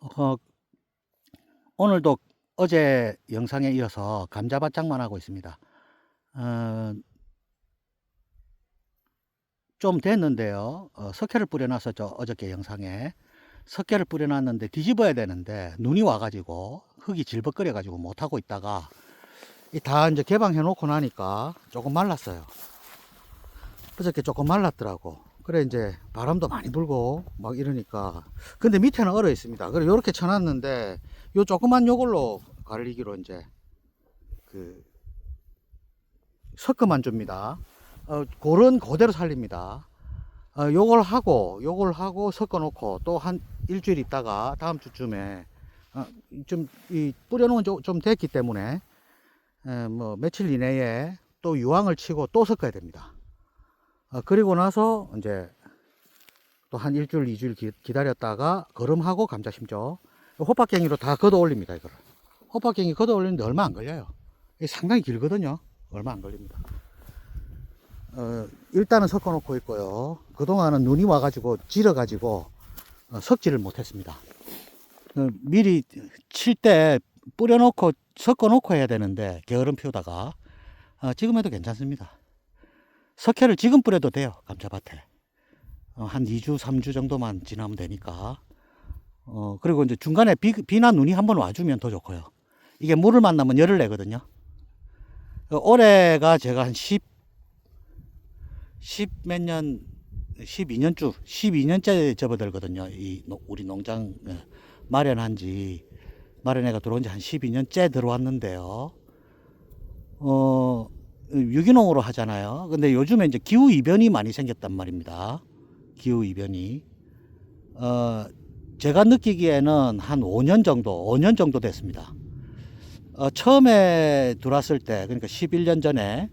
어, 오늘도 어제 영상에 이어서 감자밭장만 하고 있습니다. 어, 좀 됐는데요. 석회를 뿌려놨었죠. 어저께 영상에. 석회를 뿌려놨는데 뒤집어야 되는데 눈이 와가지고 흙이 질벅거려가지고 못하고 있다가 다 이제 개방해 놓고 나니까 조금 말랐어요. 어저께 조금 말랐더라고. 그래 이제 바람도 많이 불고 막 이러니까 근데 밑에는 얼어 있습니다. 그래 요렇게 쳐놨는데 요 조그만 요걸로 관리기로 이제 그 섞어만 줍니다. 그런 그대로 살립니다. 요걸 하고 섞어 놓고 또 한 일주일 있다가 다음 주쯤에 좀 뿌려놓은 좀 됐기 때문에 뭐 며칠 이내에 또 유황을 치고 또 섞어야 됩니다. 그리고 나서 이제 또 한 일주일, 이주일 기다렸다가 거름하고 감자 심죠. 호박갱이로 다 걷어 올립니다, 이거를. 호박갱이 걷어 올리는데 얼마 안 걸려요. 상당히 길거든요. 얼마 안 걸립니다. 일단은 섞어 놓고 있고요. 그동안은 눈이 와가지고 질어가지고 섞지를 못했습니다. 미리 칠 때 뿌려놓고 섞어 놓고 해야 되는데 게으름 피우다가 지금 해도 괜찮습니다. 석회를 지금 뿌려도 돼요. 감자밭에. 한 2주, 3주 정도만 지나면 되니까. 그리고 이제 중간에 비나 눈이 한번 와주면 더 좋고요. 이게 물을 만나면 열을 내거든요. 올해가 제가 한 10 몇 년, 12년째 접어들거든요. 우리 농장 마련해가 들어온 지 한 12년째 들어왔는데요. 유기농으로 하잖아요. 근데 요즘에 이제 기후이변이 많이 생겼단 말입니다. 기후이변이. 제가 느끼기에는 한 5년 정도 됐습니다. 처음에 들어왔을 때, 그러니까 11년 전에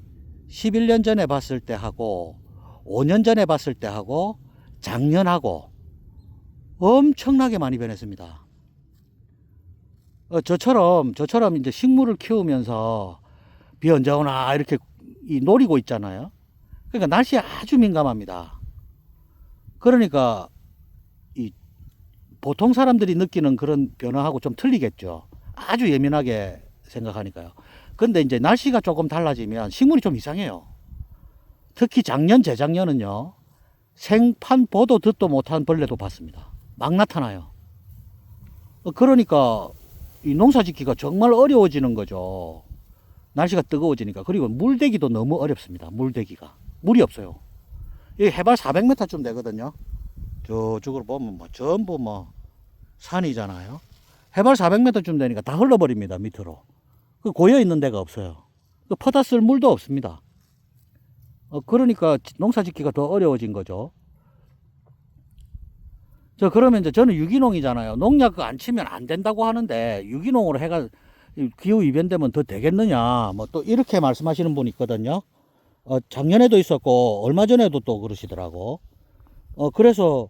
봤을 때 하고, 5년 전에 봤을 때 하고, 작년하고, 엄청나게 많이 변했습니다. 저처럼 이제 식물을 키우면서 비 언제 오나 이렇게 노리고 있잖아요. 그러니까 날씨에 아주 민감합니다. 그러니까 이 보통 사람들이 느끼는 그런 변화하고 좀 틀리겠죠. 아주 예민하게 생각하니까요. 근데 이제 날씨가 조금 달라지면 식물이 좀 이상해요. 특히 작년, 재작년은요, 생판 보도 듣도 못한 벌레도 봤습니다. 막 나타나요. 그러니까 이 농사 짓기가 정말 어려워지는 거죠. 날씨가 뜨거워지니까. 그리고 물대기도 너무 어렵습니다. 물대기가. 물이 없어요. 여기 해발 400m쯤 되거든요. 저쪽으로 보면 뭐 전부 뭐 산이잖아요. 해발 400m쯤 되니까 다 흘러버립니다. 밑으로. 고여 있는 데가 없어요. 퍼다 쓸 물도 없습니다. 그러니까 농사 짓기가 더 어려워진 거죠. 그러면 이제 저는 유기농이잖아요. 농약 안 치면 안 된다고 하는데 유기농으로 해가 기후 이변 되면 더 되겠느냐. 뭐 또 이렇게 말씀하시는 분이 있거든요. 작년에도 있었고 얼마 전에도 또 그러시더라고. 그래서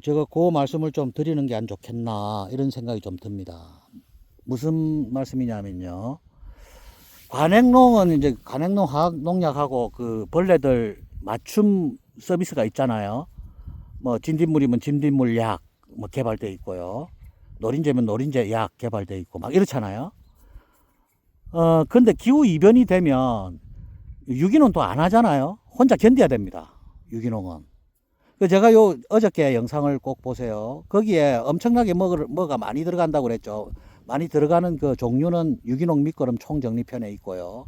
제가 그 말씀을 좀 드리는 게 안 좋겠나 이런 생각이 좀 듭니다. 무슨 말씀이냐면요. 관행농은 이제 관행농 화학 농약하고 그 벌레들 맞춤 서비스가 있잖아요. 뭐 진딧물이면 진딧물 약 뭐 개발돼 있고요. 노린재면 노린재 약 개발돼 있고 막 이렇잖아요. 근데 기후 이변이 되면 유기농 또 안 하잖아요. 혼자 견뎌야 됩니다. 유기농은. 제가 어저께 영상을 꼭 보세요. 거기에 엄청나게 뭐가 많이 들어간다고 그랬죠. 많이 들어가는 그 종류는 유기농 밑거름 총정리편에 있고요.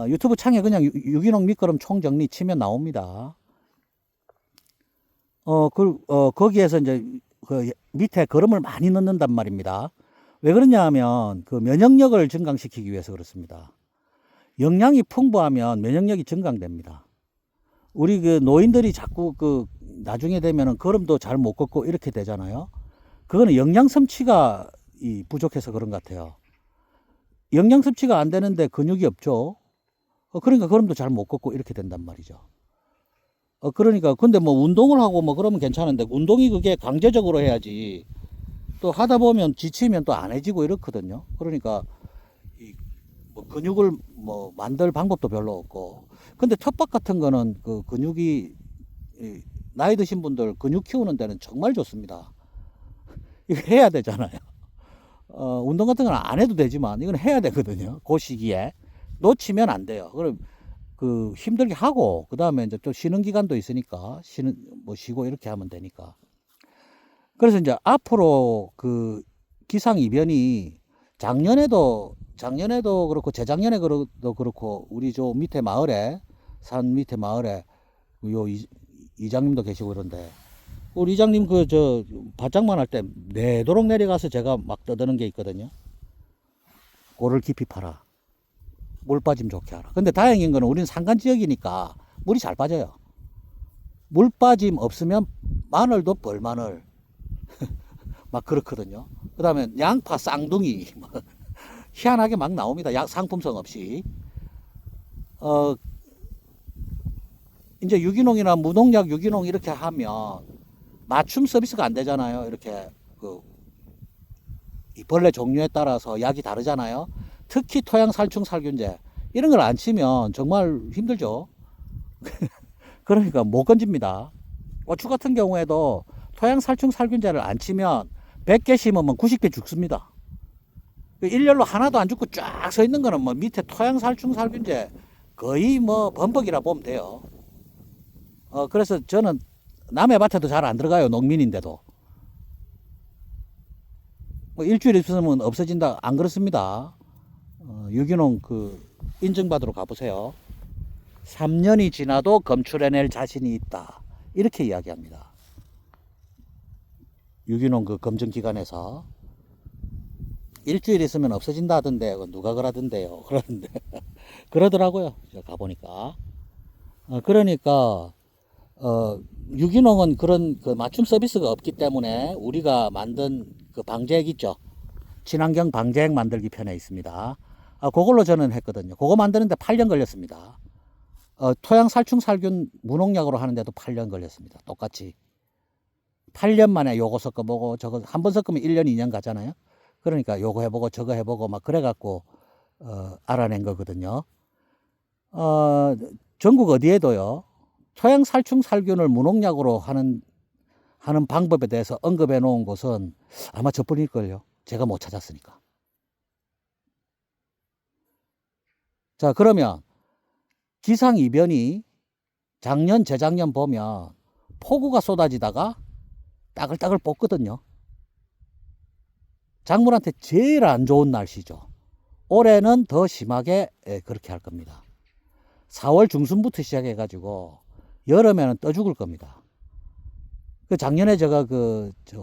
유튜브 창에 그냥 유기농 밑거름 총정리 치면 나옵니다. 거기에서 이제 그 밑에 거름을 많이 넣는단 말입니다. 왜 그러냐 하면 그 면역력을 증강시키기 위해서 그렇습니다. 영양이 풍부하면 면역력이 증강됩니다. 우리 그 노인들이 자꾸 그 나중에 되면은 걸음도 잘 못 걷고 이렇게 되잖아요. 그거는 영양 섭취가 부족해서 그런 것 같아요. 영양 섭취가 안 되는데 근육이 없죠. 그러니까 걸음도 잘 못 걷고 이렇게 된단 말이죠. 그러니까 근데 뭐 운동을 하고 뭐 그러면 괜찮은데 운동이 그게 강제적으로 해야지. 또 하다 보면 지치면 또 안 해지고 이렇거든요. 그러니까 뭐 근육을 뭐 만들 방법도 별로 없고. 근데 텃밭 같은 거는 그 근육이 나이 드신 분들 근육 키우는 데는 정말 좋습니다. 이거 해야 되잖아요. 운동 같은 건 안 해도 되지만 이건 해야 되거든요. 그 시기에 놓치면 안 돼요. 그럼 그 힘들게 하고 그 다음에 이제 또 쉬는 기간도 있으니까 쉬고 이렇게 하면 되니까. 그래서 이제 앞으로 그 기상이변이 작년에도 그렇고 재작년에도 그렇고 우리 저 밑에 마을에 산 밑에 마을에 요 이장님도 계시고 그런데 우리 이장님 그 저 바짝만 할 때 내도록 내려가서 제가 막 떠드는 게 있거든요. 고를 깊이 파라. 물 빠짐 좋게 하라. 근데 다행인 거는 우리는 산간 지역이니까 물이 잘 빠져요. 물 빠짐 없으면 마늘도 뻘마늘 막 그렇거든요. 그 다음에 양파 쌍둥이 희한하게 막 나옵니다. 상품성 없이. 이제 유기농이나 무농약 유기농 이렇게 하면 맞춤 서비스가 안 되잖아요. 이렇게 이 벌레 종류에 따라서 약이 다르잖아요. 특히 토양 살충 살균제 이런 걸 안 치면 정말 힘들죠. 그러니까 못 건집니다. 고추 같은 경우에도 토양 살충 살균제를 안 치면 100개 심으면 90개 죽습니다. 일렬로 하나도 안 죽고 쫙 서 있는 거는 뭐 밑에 토양 살충 살균제 거의 뭐 범벅이라 보면 돼요. 그래서 저는 남의 밭에도 잘 안 들어가요. 농민인데도. 뭐 일주일 있으면 없어진다. 안 그렇습니다. 유기농 인증받으러 가보세요. 3년이 지나도 검출해낼 자신이 있다. 이렇게 이야기합니다. 유기농 검증기관에서. 일주일 있으면 없어진다 하던데, 누가 그러던데요. 그러는데. 그러더라고요. 제가 가보니까. 그러니까, 유기농은 그런 맞춤 서비스가 없기 때문에 우리가 만든 방제액 있죠. 친환경 방제액 만들기 편에 있습니다. 그걸로 저는 했거든요. 그거 만드는데 8년 걸렸습니다. 토양 살충 살균 무농약으로 하는데도 8년 걸렸습니다. 똑같이. 8년 만에 요거 섞어보고 저거 한 번 섞으면 1년, 2년 가잖아요. 그러니까 요거 해보고 저거 해보고 막 그래갖고 알아낸 거거든요. 전국 어디에도요. 토양 살충 살균을 무농약으로 하는 방법에 대해서 언급해 놓은 곳은 아마 저뿐일걸요. 제가 못 찾았으니까. 자, 그러면 기상이변이 작년, 재작년 보면 폭우가 쏟아지다가 따글따글 볶거든요. 작물한테 제일 안 좋은 날씨죠. 올해는 더 심하게 그렇게 할 겁니다. 4월 중순부터 시작해가지고 여름에는 떠 죽을 겁니다. 작년에 제가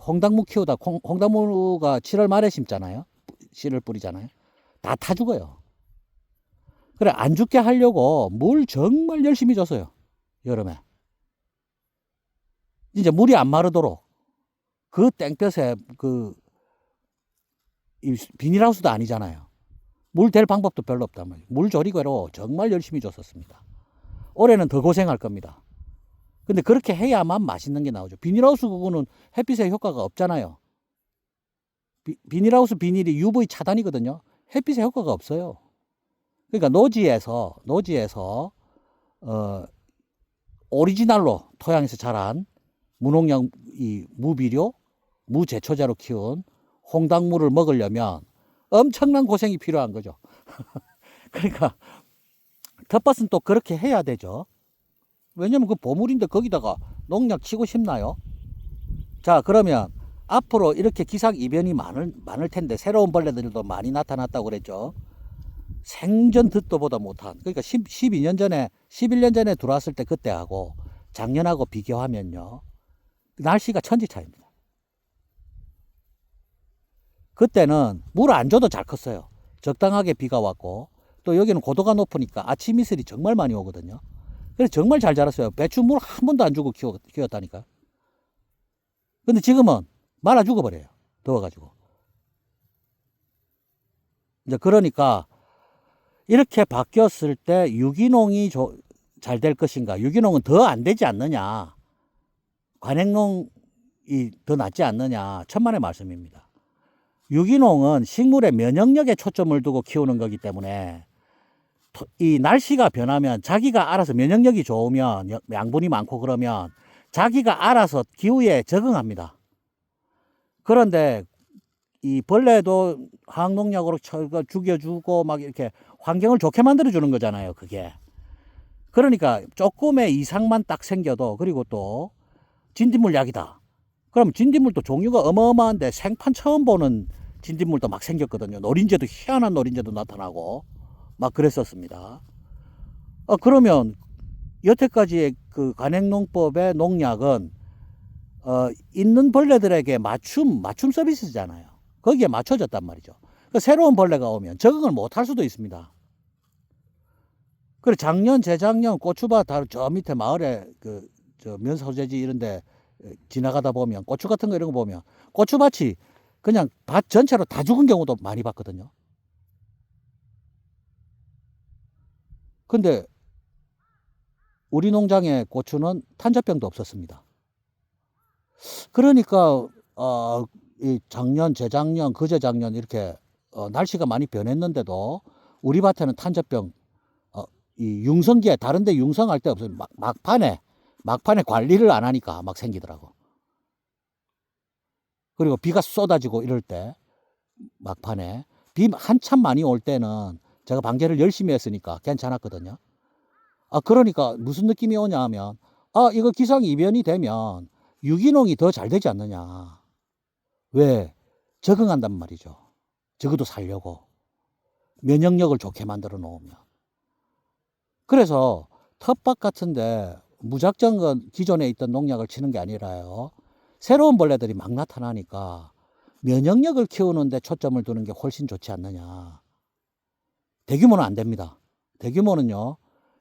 홍당무 키우다 홍당무가 7월 말에 심잖아요. 씨를 뿌리잖아요. 다 타 죽어요. 그래 안 죽게 하려고 물 정말 열심히 줬어요. 여름에. 이제 물이 안 마르도록 그 땡볕에 비닐하우스도 아니잖아요. 물 댈 방법도 별로 없단 말이에요. 물 조리개로 정말 열심히 줬었습니다. 올해는 더 고생할 겁니다. 근데 그렇게 해야만 맛있는 게 나오죠. 비닐하우스 그거는 햇빛에 효과가 없잖아요. 비닐하우스 비닐이 UV 차단이거든요. 햇빛에 효과가 없어요. 그러니까 노지에서 오리지널로 토양에서 자란 무농약 무비료, 무제초제로 키운 홍당무를 먹으려면 엄청난 고생이 필요한 거죠. 그러니까 텃밭은 또 그렇게 해야 되죠. 왜냐면 보물인데 거기다가 농약 치고 싶나요? 자, 그러면 앞으로 이렇게 기상이변이 많을 텐데 새로운 벌레들도 많이 나타났다고 그랬죠. 생전 듣도 보다 못한, 그러니까 12년 전에 11년 전에 들어왔을 때 그때하고 작년하고 비교하면요, 날씨가 천지 차이입니다. 그때는 물 안 줘도 잘 컸어요. 적당하게 비가 왔고, 또 여기는 고도가 높으니까 아침 이슬이 정말 많이 오거든요. 그래서 정말 잘 자랐어요. 배추 물 한 번도 안 주고 키웠다니까. 근데 지금은 말아 죽어버려요. 더워가지고. 이제 그러니까 이렇게 바뀌었을 때 유기농이 잘 될 것인가? 유기농은 더 안 되지 않느냐? 관행농이 더 낫지 않느냐? 천만의 말씀입니다. 유기농은 식물의 면역력에 초점을 두고 키우는 거기 때문에 이 날씨가 변하면 자기가 알아서 면역력이 좋으면 양분이 많고 그러면 자기가 알아서 기후에 적응합니다. 그런데 이 벌레도 화학농약으로 죽여주고 막 이렇게 환경을 좋게 만들어주는 거잖아요, 그게. 그러니까 조금의 이상만 딱 생겨도, 그리고 또 진딧물 약이다. 그럼 진딧물도 종류가 어마어마한데 생판 처음 보는 진딧물도 막 생겼거든요. 노린재도 희한한 노린재도 나타나고 막 그랬었습니다. 그러면 여태까지의 그 관행농법의 농약은 있는 벌레들에게 맞춤 서비스잖아요. 거기에 맞춰졌단 말이죠. 그 새로운 벌레가 오면 적응을 못 할 수도 있습니다. 그래, 작년, 재작년 고추밭 저 밑에 마을에 저 면소재지 이런데 지나가다 보면 고추 같은 거 이런 거 보면 고추밭이 그냥 밭 전체로 다 죽은 경우도 많이 봤거든요. 근데 우리 농장의 고추는 탄저병도 없었습니다. 그러니까 이 작년, 재작년, 그제작년 이렇게 날씨가 많이 변했는데도 우리 밭에는 탄저병 이 융성기에 다른데 융성할 때 없어요. 막판에 관리를 안 하니까 막 생기더라고. 그리고 비가 쏟아지고 이럴 때 막판에 비 한참 많이 올 때는 제가 방제를 열심히 했으니까 괜찮았거든요. 그러니까 무슨 느낌이 오냐 하면 이거 기상이변이 되면 유기농이 더 잘 되지 않느냐. 왜? 적응한단 말이죠. 적어도 살려고. 면역력을 좋게 만들어 놓으면. 그래서 텃밭 같은데 무작정 기존에 있던 농약을 치는 게 아니라요. 새로운 벌레들이 막 나타나니까 면역력을 키우는데 초점을 두는 게 훨씬 좋지 않느냐. 대규모는 안 됩니다. 대규모는요.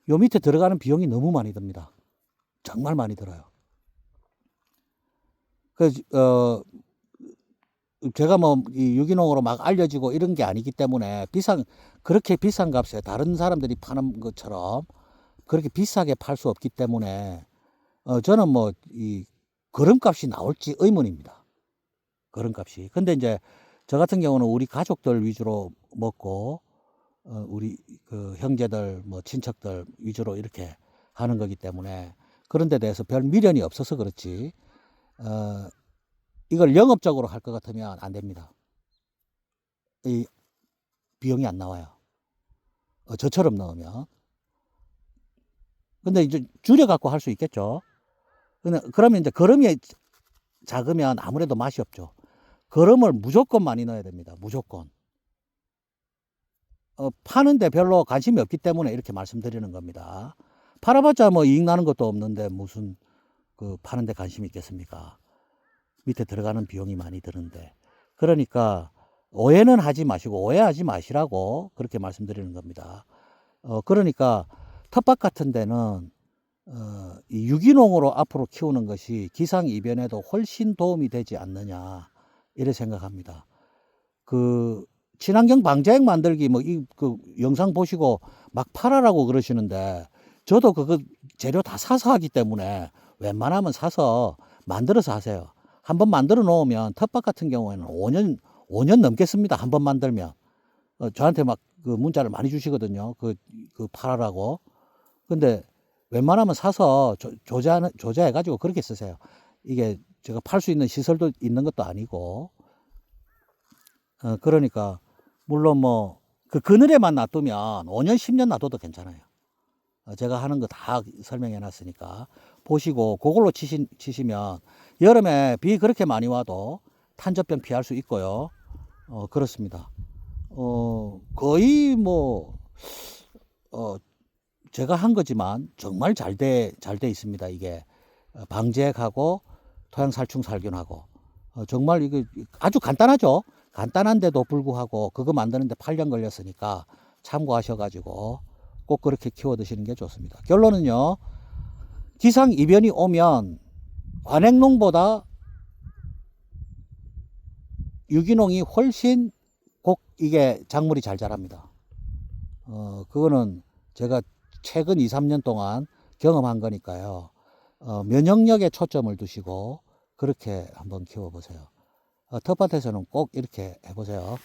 요 밑에 들어가는 비용이 너무 많이 듭니다. 정말 많이 들어요. 그래서 제가 뭐 이 유기농으로 막 알려지고 이런 게 아니기 때문에 그렇게 비싼 값에 다른 사람들이 파는 것처럼 그렇게 비싸게 팔 수 없기 때문에 저는 뭐 이 거름값이 나올지 의문입니다. 거름값이. 근데 이제 저 같은 경우는 우리 가족들 위주로 먹고 우리 그 형제들 뭐 친척들 위주로 이렇게 하는 거기 때문에 그런 데 대해서 별 미련이 없어서 그렇지 이걸 영업적으로 할 것 같으면 안 됩니다. 이 비용이 안 나와요. 저처럼 넣으면. 근데 이제 줄여갖고 할 수 있겠죠. 그러면 이제 거름이 작으면 아무래도 맛이 없죠. 거름을 무조건 많이 넣어야 됩니다. 무조건. 파는데 별로 관심이 없기 때문에 이렇게 말씀드리는 겁니다. 팔아봤자 뭐 이익 나는 것도 없는데 무슨 파는데 관심이 있겠습니까? 밑에 들어가는 비용이 많이 드는데. 그러니까 오해는 하지 마시고 오해하지 마시라고 그렇게 말씀드리는 겁니다. 그러니까 텃밭 같은 데는 이 유기농으로 앞으로 키우는 것이 기상이변에도 훨씬 도움이 되지 않느냐 이래 생각합니다. 친환경 방제액 만들기 그 영상 보시고 막 팔아라고 그러시는데 저도 그거 재료 다 사서 하기 때문에 웬만하면 사서 만들어서 하세요. 한번 만들어 놓으면 텃밭 같은 경우에는 5년 넘겠습니다. 한번 만들면. 저한테 막 그 문자를 많이 주시거든요. 그 팔아라고. 근데 웬만하면 사서 조자해가지고 그렇게 쓰세요. 이게 제가 팔 수 있는 시설도 있는 것도 아니고. 그러니까, 물론 뭐, 그늘에만 놔두면 5년, 10년 놔둬도 괜찮아요. 제가 하는 거 다 설명해 놨으니까. 보시고, 그걸로 치시면, 여름에 비 그렇게 많이 와도 탄저병 피할 수 있고요. 그렇습니다. 거의 뭐, 제가 한 거지만 정말 잘 돼 있습니다. 이게 방제액하고 토양살충 살균하고 정말 이거 아주 간단하죠. 간단한데도 불구하고 그거 만드는데 8년 걸렸으니까 참고하셔가지고 꼭 그렇게 키워 드시는 게 좋습니다. 결론은요. 기상이변이 오면 관행농보다 유기농이 훨씬 이게 작물이 잘 자랍니다. 그거는 제가 최근 2, 3년 동안 경험한 거니까요. 면역력에 초점을 두시고 그렇게 한번 키워보세요. 텃밭에서는 꼭 이렇게 해보세요.